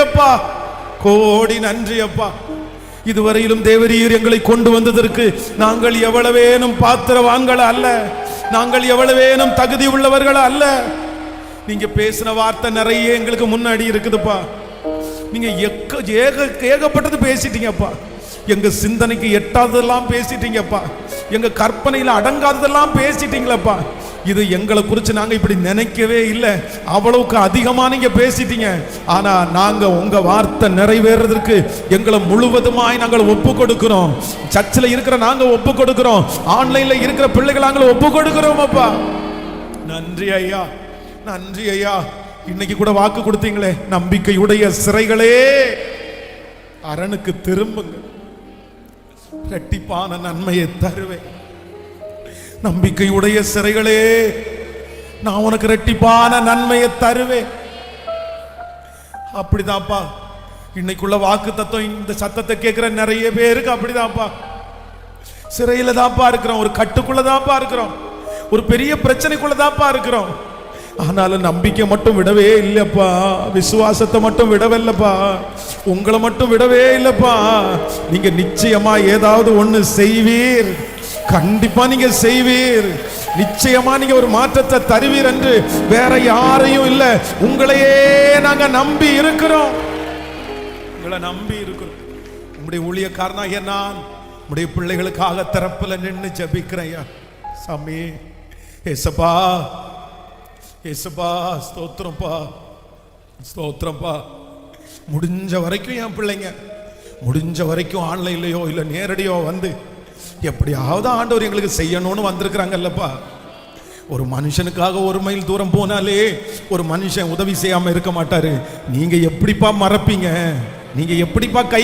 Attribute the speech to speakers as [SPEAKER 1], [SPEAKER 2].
[SPEAKER 1] அப்பா, கோடி நன்றி அப்பா. இதுவரையிலும் தேவரீர் எங்களை கொண்டு வந்ததற்கு நாங்கள் எவ்வளவேனும் பாத்திரவான்கள் அல்ல, நாங்கள் எவ்வளவேனும் தகுதி உள்ளவர்கள் அல்ல. நீங்க பேசின வார்த்தை நிறைய எங்களுக்கு முன்னாடி இருக்குதுப்பா. நீங்க ஏகப்பட்டது பேசிட்டீங்கப்பா. எங்க சிந்தனைக்கு எட்டாததெல்லாம் பேசிட்டீங்கப்பா. எங்க கற்பனையில அடங்காததெல்லாம் பேசிட்டீங்களப்பா. இது எங்களை குறித்து நாங்க இப்படி நினைக்கவே இல்லை. அவ்வளவுக்கு அதிகமா நீங்க பேசிட்டீங்க. ஆனா நாங்க உங்க வார்த்தை நிறைவேறதற்கு எங்களை முழுவதுமாய் நாங்கள் ஒப்பு கொடுக்கிறோம். சர்ச்சில் இருக்கிற நாங்க ஒப்பு கொடுக்கிறோம், ஆன்லைன்ல இருக்கிற பிள்ளைகள் நாங்கள் ஒப்பு கொடுக்கிறோம் அப்பா. நன்றி ஐயா, நன்றி ஐயா. இன்னைக்கு கூட வாக்கு கொடுத்தீங்களே, நம்பிக்கையுடைய சிறைகளே அரணுக்கு திரும்புங்க, இரட்டிப்பான நன்மையை தருவேன். நம்பிக்கையுடைய சிறைகளே, நான் உனக்கு இரட்டிப்பான நன்மையை தருவேன். அப்படிதான்ப்பா இன்னைக்குள்ள வாக்கு தத்துவம். இந்த சத்தத்தை கேட்கிற நிறைய பேருக்கு அப்படிதான்ப்பா. சிறையில தான்ப்பா இருக்கிறோம், ஒரு கட்டுக்குள்ளதான்ப்பா இருக்கிறோம், ஒரு பெரிய பிரச்சனைக்குள்ளதான்ப்பா இருக்கிறோம். ஆனாலும் நம்பிக்கை மட்டும் விடவே இல்லப்பா, விசுவாசத்தை மட்டும் விடவில்லைப்பா, உங்களை மட்டும் விடவே இல்லப்பா. நீங்க நிச்சயமா ஏதாவது ஒண்ணு செய்வீர், கண்டிப்பா நீங்க செய்வீர். நிச்சயமா நீங்க ஒரு மாற்றத்தை தருவீர் என்று வேற யாரையும் இல்ல, உங்களையே நாங்க நம்பி இருக்கிறோம், உங்களை நம்பி இருக்கிறோம். உங்களுடைய ஊழியக்காரனாகிய நான் உங்களுடைய பிள்ளைகளுக்காக திறப்புல நின்று ஜெபிக்கிறேன் சாமி. ஏசப்பா, ஏசப்பா, ஸ்தோத்திரம்பா, ஸ்தோத்திரம்பா. முடிஞ்ச வரைக்கும் என் பிள்ளைங்க முடிஞ்ச வரைக்கும் ஆன்லைன்லயோ இல்ல நேரடியோ வந்து எப்படியாவது ஆண்டவர் எங்களுக்கு செய்யணும்னு வந்திருக்கிறாங்கல்லப்பா. ஒரு மனுஷனுக்காக 1 மைல் தூரம் போனாலே ஒரு மனுஷன் உதவி செய்யாம இருக்க மாட்டாரு. நீங்க எப்படிப்பா மறப்பீங்க? நீங்க எப்படிப்பா கை